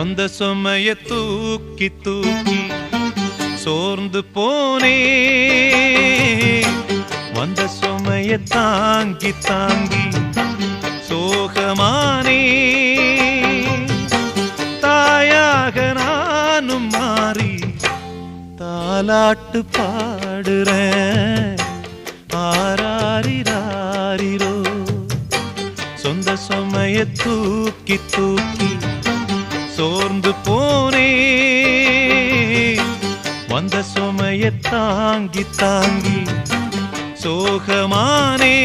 சொந்த சுமைய தூக்கி தூக்கி சோர்ந்து போனே, வந்த சுமைய தாங்கி தாங்கி சோகமானே. தாயாக நானும் மாறி தாலாட்டு பாடுறேன், ஆராரிராரிரோ. சொந்த சுமைய தூக்கி தூக்கி சோர்ந்து போனே, வந்த சுமைய தாங்கி தாங்கி சோகமானே.